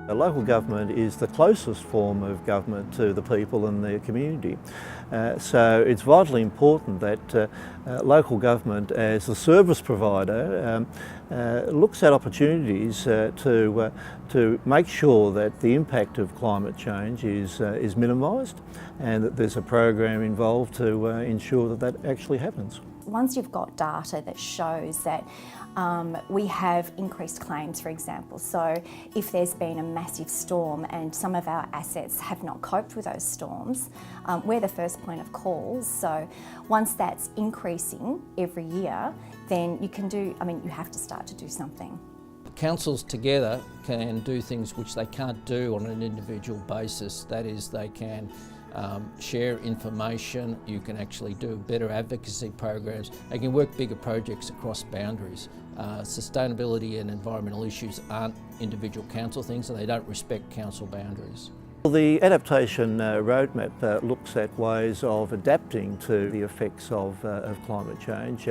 A local government is the closest form of government to the people and their community. So it's vitally important that local government as a service provider looks at opportunities to make sure that the impact of climate change is minimised and that there's a program involved to ensure that that actually happens. Once you've got data that shows that we have increased claims, for example, so if there's been a massive storm and some of our assets have not coped with those storms, we're the first point of call. So once that's increasing every year, then you have to start to do something. Councils together can do things which they can't do on an individual basis. That is, they can share information, you can actually do better advocacy programs, they can work bigger projects across boundaries. Sustainability and environmental issues aren't individual council things, and they don't respect council boundaries. Well, the adaptation roadmap looks at ways of adapting to the effects of climate change,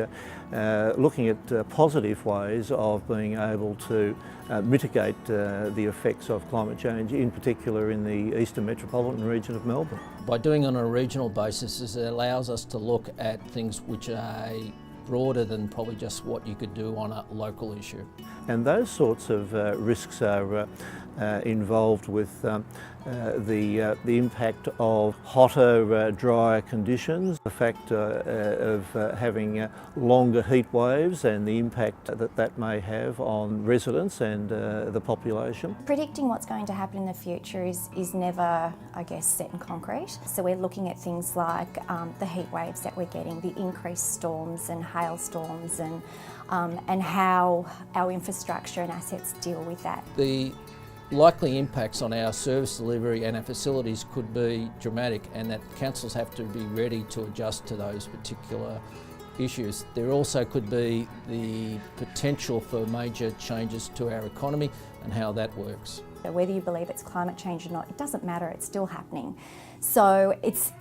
looking at positive ways of being able to mitigate the effects of climate change, in particular in the eastern metropolitan region of Melbourne. By doing it on a regional basis, it allows us to look at things which are broader than probably just what you could do on a local issue. And those sorts of risks are involved with the impact of hotter, drier conditions, the fact of having longer heat waves and the impact that that may have on residents and the population. Predicting what's going to happen in the future is never, I guess, set in concrete. So we're looking at things like the heat waves that we're getting, the increased storms and hailstorms, and how our infrastructure and assets deal with that. The likely impacts on our service delivery and our facilities could be dramatic, and that councils have to be ready to adjust to those particular issues. There also could be the potential for major changes to our economy and how that works. Whether you believe it's climate change or not, it doesn't matter, it's still happening. So it's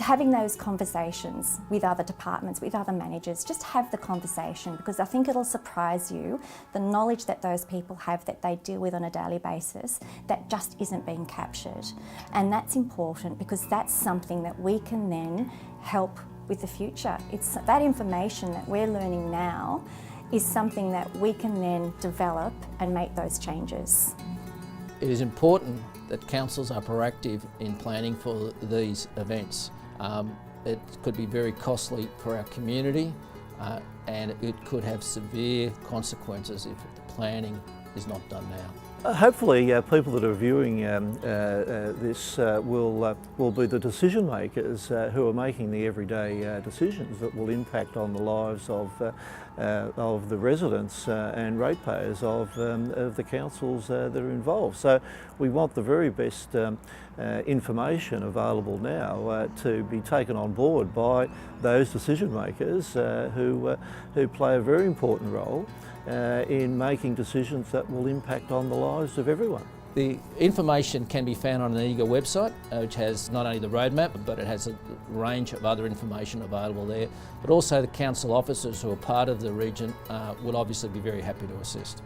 having those conversations with other departments, with other managers. Just have the conversation, because I think it'll surprise you, the knowledge that those people have that they deal with on a daily basis that just isn't being captured. And that's important, because that's something that we can then help with the future. It's that information that we're learning now is something that we can then develop and make those changes. It is important that councils are proactive in planning for these events. It could be very costly for our community, and it could have severe consequences if the planning is not done now. Hopefully people that are viewing this will be the decision makers who are making the everyday decisions that will impact on the lives of the residents and ratepayers of the councils that are involved. So we want the very best information available now to be taken on board by those decision makers who play a very important role in making decisions that will impact on the lives of everyone. The information can be found on an EAGA website, which has not only the roadmap, but it has a range of other information available there. But also the council officers who are part of the region will obviously be very happy to assist.